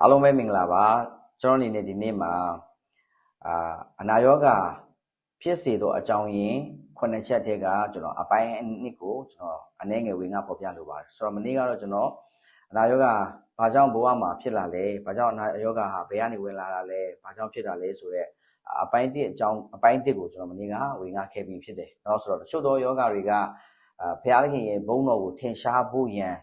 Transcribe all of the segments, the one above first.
အားလုံးပဲမင်္ဂလာပါကျွန်တော်အနေနဲ့ဒီနေ့မှာအနာရောဂါဖြစ်စေသောအကြောင်းရင်း9ချက်ထဲကကျွန်တော်အပိုင်းအနည်းကိုကျွန်တော်အနည်းငယ်ဝင်ငါဖော်ပြလိုပါတယ်ဆိုတော့မနေ့ကတော့ကျွန်တော်အနာရောဂါဘာကြောင့်ဘဝမှာဖြစ်လာလဲဘာကြောင့်အနာရောဂါဟာဘယ်ကနေဝင်လာတာလဲဘာကြောင့်ဖြစ်တာလဲဆိုတော့အပိုင်း1အကြောင်းအပိုင်း1ကိုကျွန်တော်မနေ့ကဝင်ငါခဲ့ပြီးဖြစ်တယ်เนาะဆိုတော့တချို့သောယောဂတွေကဘုရားသခင်ရဲ့ဘုန်းတော်ကိုထင်ရှားဖို့ရန်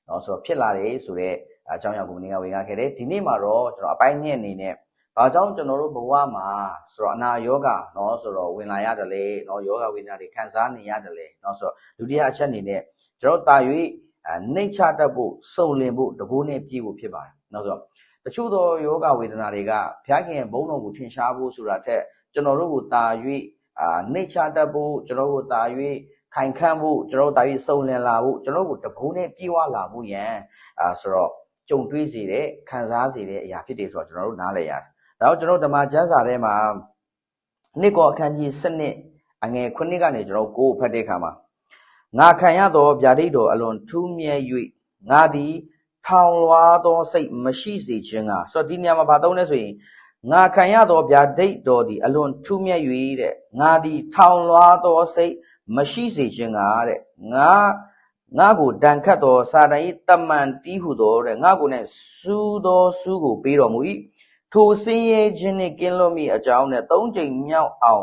เนาะဆိုတော့ဖြစ်လာတယ်ဆိုတော့အကြောင်းအရာကိုမနေ့ကဝင်ငါခဲ့တယ်ဒီနေ့မှာတော့ကျွန်တော်အပိုင်း2အနေနဲ့ဘာကြောင့်ကျွန်တော်တို့ဘဝမှာဆိုတော့အနာယောဂเนาะဆိုတော့ဝင်လာရတယ်လေเนาะယောဂဝိညာဉ်တွေခံစားနေရတယ်လေเนาะဆိုတော့ဒုတိယအချက်အနေနဲ့ကျွန်တော်တာ၍နှိမ့်ချတတ်ဖို့စုံလင်ဖို့တကိုးနဲ့ပြည့်ဖို့ဖြစ်ပါတယ်เนาะဆိုတော့တချို့သောယောဂဝေဒနာတွေကဘုရားခင်ရဲ့ဘုန်းတော်ကိုထင်ရှားဖို့ဆိုတာထက်ကျွန်တော်တို့ကိုတာ၍နှိမ့်ချတတ်ဖို့ကျွန်တော်တို့တာ၍ခိုင်ခန့်ဖို့ကျွန်တော်တို့တာ၍စုံလင်လာဖို့ကျွန်တော်တို့ကိုတကိုးနဲ့ပြည့်ဝလာဖို့ရန်ဆိုတော့ကြုံတွေ့စေတဲ့ခံစားစေတဲ့အရာဖြစ်တယ်ဆိုတော့ကျွန်တော်တို့နားလည်ရတယ်ဒါတော့ကျွန်တော်ဓမ္မကျမ်းစာထဲမှာနှစ်ကောအခန်းကြီး7အငယ်9ကနေကျွန်တော်ကိုဖတ်တဲ့အခါမှာငါခံရသောဗျာဒိတ်တော်အလွန်ထူးမြတ်၍ငါသည်ထောင်လွှားသောစိတ်မရှိစေခြင်းကဆိုတော့ဒီနေရာမှာဘာသုံးလဲဆိုရင်ငါခံရသောဗျာဒိတ်တော်သည်အလွန်ထူးမြတ်၍တဲ့ငါသည်ထောင်လွှားသောစိတ်မရှိစေခြင်းကတဲ့ငါကိုတန်ခတ်သောစာတန်၏တမန်တီးဟုသောတဲ့ငါကိုနဲ့စူးသောစူးကိုပေးတော်မူ၏ထိုစင်းရဲခြင်းနှင့်ကင်းလွတ်မိအကြောင်းနဲ့3ကြိမ်မြောက်အောင်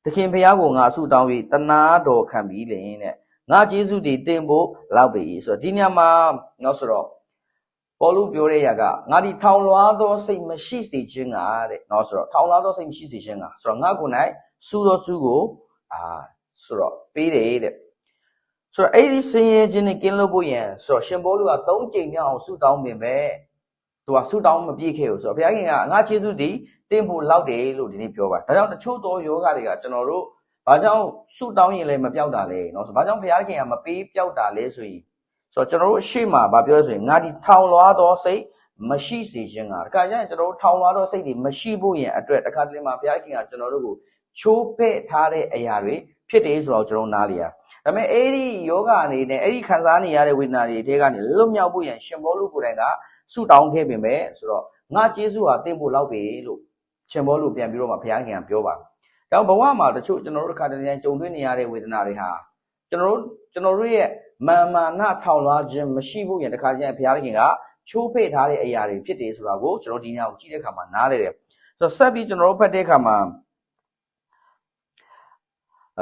သခင်ဖျားကိုငါဆုတောင်း၍တနာတော်ခံပြီးလင်တဲ့ငါကျေးဇူးတည်တင်ဖို့လောက်ပြီဆိုတော့ဒီညမှာတော့ဆိုတော့ပေါလုပြောတဲ့ຢာကငါဒီထောင်လွှားသောစိတ်မရှိစေခြင်းကတဲ့နော်ဆိုတော့ထောင်လွှားသောစိတ်မရှိစေခြင်းကဆိုတော့ငါကို၌စူးသောစူးကိုဆိုတော့ပေးတယ်တဲ့ဆိုတော့အဲ့ဒီစင်းရဲခြင်းနဲ့ကင်းလွတ်ဖို့ရန်ဆိုတော့ရှင်ပေါလုက3ကြိမ်မြောက်အောင်ဆုတောင်းပင်ပဲသူကဆုတောင်းမပြည့်ခဲ့ဘူးဆိုတော့ဘုရားခင်ကငါကျေးဇူးတည်တင်ဖို့လောက်တယ်လို့ဒီနေ့ပြောပါဒါကြောင့်တချို့သောယောဂတွေကကျွန်တော်တို့ဘာကြောင့်ဆုတောင်းရင်လည်းမပြောက်တာလဲเนาะဆိုဘာကြောင့်ဘုရားခင်ကမပေးပြောက်တာလဲဆိုရင်ဆိုတော့ကျွန်တော်တို့အရှိမဘာပြောလဲဆိုရင်ငါဒီထောင်လွှားသောစိတ်မရှိစေခြင်းကတခါကျရင်ကျွန်တော်တို့ထောင်လွှားသောစိတ်တွေမရှိဖို့ရင်အတွက်တခါတလေမှာဘုရားခင်ကကျွန်တော်တို့ကိုချိုးဖဲ့ထားတဲ့အရာတွေဖြစ်တယ်ဆိုတော့ကျွန်တော်နားလည်ရဒါပေမဲ့အဲ့ဒီယောဂအနေနဲ့အဲ့ဒီခံစားနေရတဲ့ဝေဒနာတွေအထဲကနေလွတ်မြောက်ဖို့ရန်ရှင်ဘောလုကိုယ်တိုင်ကဆုတောင်းခဲ့ပေမဲ့ဆိုတော့ငါကျေးဇူးဟာတင်ဖို့လောက်ပြီလို့ရှင်ဘောလုပြန်ပြီးတော့မှဘုရားခင်ကပြောပါဒါဘဝမှာတချို့ကျွန်တော်တို့ခါတည်းတိုင်းကြုံတွေ့နေရတဲ့ဝေဒနာတွေဟာကျွန်တော်တို့ရဲ့မာနထောင်လွှားခြင်းမရှိဖို့ရန်တခါကျရင်ဘုရားခင်ကချိုးဖဲ့ထားတဲ့အရာတွေဖြစ်တယ်ဆိုတာကိုကျွန်တော်ဒီညကိုကြည့်တဲ့အခါမှာနားလည်တယ်ဆိုတော့ဆက်ပြီးကျွန်တော်တို့ဖတ်တဲ့အခါမှာ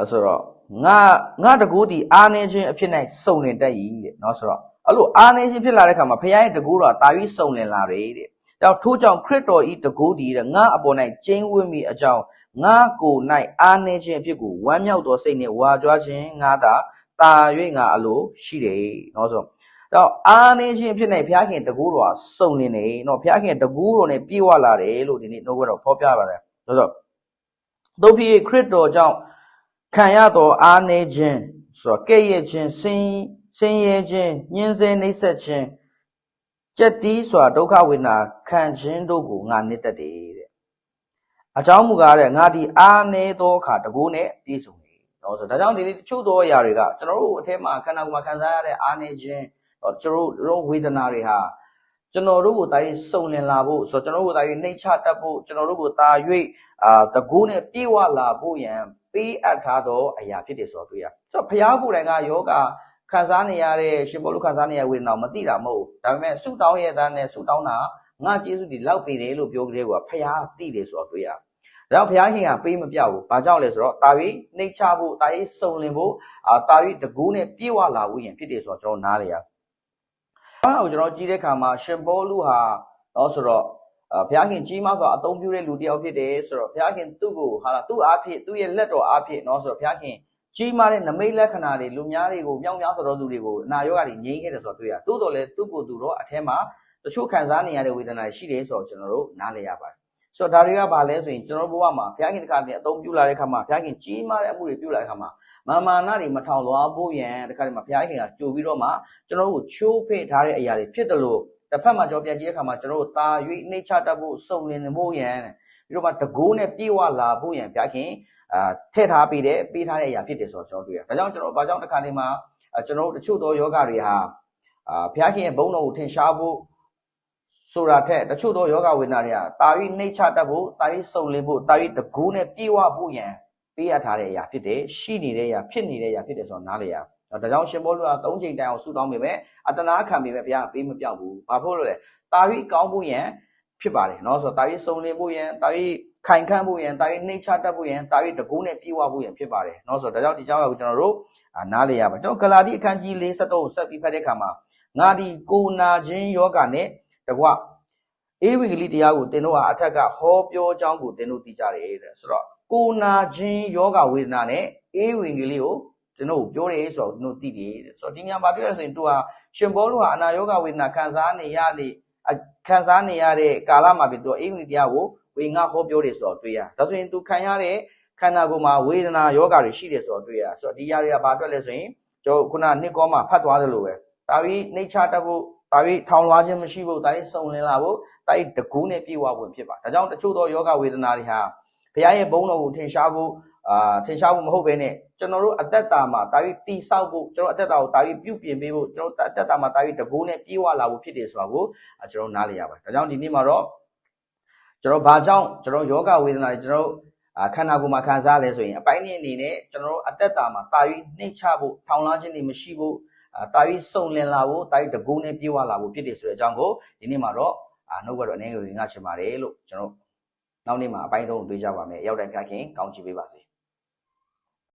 ဆိုတော့ငါတကူဒီအာနေခြင်းအဖြစ်၌စုံလင်တတ်၏တဲ့เนาะဆိုတော့အဲ့လိုအာနေခြင်းဖြစ်လာတဲ့ခါမှာဘုရားရဲ့တကူတော်တာပြီးစုံလင်လာတယ်တဲ့။ဒါထို့ကြောင့်ခရစ်တော်ဤတကူဒီတဲ့ငါအပေါ်၌ကျင်းဝတ်မိအကြောင်းငါကို၌အာနေခြင်းအဖြစ်ကိုဝမ်းမြောက်သောစိတ်နှင့်ဝါကြွားခြင်းငါသာတာ၍ငါအလိုရှိတယ်เนาะဆိုတော့အာနေခြင်းအဖြစ်၌ဘုရားခင်တကူတော်စုံလင်နေเนาะဘုရားခင်တကူတော်နဲ့ပြည့်ဝလာတယ်လို့ဒီနေ့နှုတ်ကတော်ဖော်ပြပါတယ်။ဆိုတော့တို့ဖြစ်ခရစ်တော်ကြောင့်ခံရသောအားနည်းခြင်းဆိုတော့ကဲ့ရဲ့ခြင်းဆင်းရဲခြင်းညှင်းဆဲနှိပ်စက်ခြင်းကြက်တီးစွာဒုက္ခဝေဒနာခံခြင်းတို့ကိုငါနှစ်သက်တယ်တဲ့အကြောင်းမူကားတဲ့ငါဒီအားနည်းသောအခါတကူနဲ့ပြည့်စုံတယ်เนาะဆိုတော့ဒါကြောင့်ဒီတချို့သောအရာတွေကကျွန်တော်တို့အထက်မှာခန္ဓာကိုယ်မှာခံစားရတဲ့အားနည်းခြင်းကျွန်တော်တို့ဝေဒနာတွေဟာကျွန်တော်တို့ကိုတာရေးစုံလင်လာဖို့ဆိုတော့ကျွန်တော်တို့ကိုတာရေးနှိမ့်ချတတ်ဖို့ကျွန်တော်တို့ကိုတာ၍တကူနဲ့ပြည့်ဝလာဖို့ရန်ပေးအပ်ထားသောအရာဖြစ်တယ်ဆိုတော့တွေ့ရဆိုတော့ဘုရားကိုယ်တိုင်ကယောဂခံစားနေရတဲ့ရှင်ဘောလုခံစားနေရဝေဒနာမသိတာမဟုတ်ဒါပေမဲ့ဆုတောင်းရဲ့သားနဲ့ဆုတောင်းတာငါကျေးဇူးဒီလောက်ပေးတယ်လို့ပြောကြတဲ့ကွာဘုရားသိတယ်ဆိုတော့တွေ့ရဒါကြောင့်ဘုရားခင်ကပေးမပြောက်ဘူးဘာကြောင့်လဲဆိုတော့တာပြီးနှိမ့်ချဖို့တာပြီးစုံလင်ဖို့တာပြီးတကူနဲ့ပြည့်ဝလာဖို့ရင်ဖြစ်တယ်ဆိုတော့ကျွန်တော်နားလေရအဲ့ဒါကိုကျွန်တော်ကြည့်တဲ့အခါမှာရှင်ဘောလုဟာတော့ဆိုတော့ဘုရားခင်ကြီးမားစွာအသုံးပြုတဲ့လူတစ်ယောက်ဖြစ်တယ်ဆိုတော့ဘုရားခင်သူ့ကိုဟာသူ့အားဖြင့်သူ့ရဲ့လက်တော်အားဖြင့်เนาะဆိုတော့ဘုရားခင်ကြီးမားတဲ့နမိတ်လက္ခဏာတွေလူများတွေကိုမြောက်များဆိုတော့သူတွေကိုအနာရောဂါတွေငြိမ်းခဲ့တယ်ဆိုတော့တွေ့ရတိုးတော်လဲသူ့ကိုယ်သူတော့အထဲမှာတချို့ခံစားနေရတဲ့ဝေဒနာတွေရှိတယ်ဆိုတော့ကျွန်တော်တို့နားလည်ရပါတယ်ဆိုတော့ဒါတွေကဘာလဲဆိုရင်ကျွန်တော်ဘဝမှာဘုရားခင်တစ်ခါတည်းအသုံးပြုလာတဲ့အခါမှာဘုရားခင်ကြီးမားတဲ့အမှုတွေပြုလာတဲ့အခါမှာမာနတွေမထောင်လွှားဖို့ရန်တစ်ခါတည်းမှာဘုရားခင်ကကြိုပြီးတော့မှကျွန်တော်တို့ကိုချိုးဖဲ့ထားတဲ့အရာတွေဖြစ်တယ်လို့တစ်ဖက်မှာကျွန်တော်ပြန်ကြည့်တဲ့အခါမှာကျွန်တော်တို့တာ၍နှိမ့်ချတတ်ဖို့စုံလင်ဖို့ရန်ပြီးတော့မှတကိုးနဲ့ပြေဝလာဖို့ရန်ဘုရားခင်ထည့်ထားပေးထားတဲ့အရာဖြစ်တယ်ဆိုတော့ကျွန်တော်တွေ့ရဒါကြောင့်ကျွန်တော်ဘာကြောင့်တစ်ခါတည်းမှာကျွန်တော်တို့တချို့သောယောဂတွေဟာဘုရားခင်ရဲ့ဘုန်းတော်ကိုထင်ရှားဖို့ ဆိုတာထက်တချို့သောယောဂဝေဒနာတွေကတာပြီးနှိမ့်ချတတ်ဖို့တာပြီးစုံလင်ဖို့တာပြီးတကူးနဲ့ပြေဝဖို့ရန်ပေးရထားတဲ့အရာဖြစ်တယ်ရှိနေတဲ့အရာဖြစ်နေတဲ့အရာဖြစ်တယ်ဆိုတော့နားလေရဒါကြောင့်ရှင်ဘောလူက3ချိန်တိုင်အောင်ဆူတောင်းပေမဲ့အတနာခံပေမဲ့ဘုရားပေးမပြောက်ဘူးဘာဖို့လို့လဲတာပြီးကောင်းဖို့ရန်ဖြစ်ပါတယ်เนาะဆိုတော့တာပြီးစုံလင်ဖို့ရန်တာပြီးခိုင်ခန့်ဖို့ရန်တာပြီးနှိမ့်ချတတ်ဖို့ရန်တာပြီးတကူးနဲ့ပြေဝဖို့ရန်ဖြစ်ပါတယ်เนาะဆိုတော့ဒါကြောင့်ဒီကြောင့်ကိုကျွန်တော်တို့နားလေရပါကျွန်တော်ဂလာတိအခန်းကြီး43ကိုဆက်ပြီးဖတ်တဲ့အခါမှာငါဒီကိုနာခြင်းယောဂနဲ့တကွဧဝံဂေလိတရားကိုသင်တို့ဟာအထက်ကဟောပြောကြောင်းကိုသင်တို့သိကြတယ်တဲ့ဆိုတော့ကိုနာခြင်းယောဂဝေဒနာနဲ့ဧဝံဂေလိကိုသင်တို့ပြောတယ်ဆိုတော့သင်တို့သိတယ်တဲ့ဆိုတော့ဒီညမှာပြောရဆိုရင်သူဟာရှင်ဘောလူဟာအနာယောဂဝေဒနာခံစားနေရတဲ့ကာလမှာပြီးသူဧဝံဂေလိတရားကိုဝေငါဟောပြောတယ်ဆိုတော့တွေ့ရဒါဆိုရင်သူခံရတဲ့ခန္ဓာကိုယ်မှာဝေဒနာယောဂတွေရှိတယ်ဆိုတော့တွေ့ရဆိုတော့ဒီຢာတွေကဘာအတွက်လဲဆိုရင်ကျွန်တော်ခုနနှစ်ကောမှာဖတ်သွားသလိုပဲဒါပြီးနှိမ့်ချတတ်ဖို့ဒါပြီးထောင်လွှားခြင်းမရှိဖို့ဒါပြီးစုံလင်လာဖို့ဒါပြီးတကူးနဲ့ပြေဝဖို့ဖြစ်ပါဒါကြောင့်တချို့သောယောဂဝေဒနာတွေဟာဘုရားရဲ့ဘုန်းတော်ကိုထင်ရှားဖို့မဟုတ်ဘဲနဲ့ကျွန်တော်တို့အသက်တာမှာဒါပြီးတိဆောက်ဖို့ကျွန်တော်အသက်တာကိုဒါပြီးပြုပြင်ပေးဖို့ကျွန်တော်အသက်တာမှာဒါပြီးတကူးနဲ့ပြေဝလာဖို့ဖြစ်တယ်ဆိုတာကိုကျွန်တော်နားလည်ရပါတယ်ဒါကြောင့်ဒီနေ့မှာတော့ကျွန်တော်ဘာကြောင့်ကျွန်တော်ယောဂဝေဒနာတွေကျွန်တော်ခန္ဓာကိုယ်မှာခံစားလဲဆိုရင်အပိုင်းအနေနဲ့ကျွန်တော်တို့အသက်တာမှာတာပြီးနှိမ့်ချဖို့ထောင်လွှားခြင်းတွေမရှိဖို့တာပြီးစုံလင်လာဖို့တာပြီးတကူးနဲ့ပြေဝလာဖို့ဖြစ်တယ်ဆိုတဲ့အကြောင်းကိုဒီနေ့မှာတော့နှုတ်ကတော့အနေငယ်ငါချင်ပါတယ်လို့ကျွန်တော်နောက်နေ့မှာအပိုင်း3ကိုတွေ့ကြပါမယ်ရောက်တိုင်းဖျားခင်ကောင်းချီးပေးပါစေ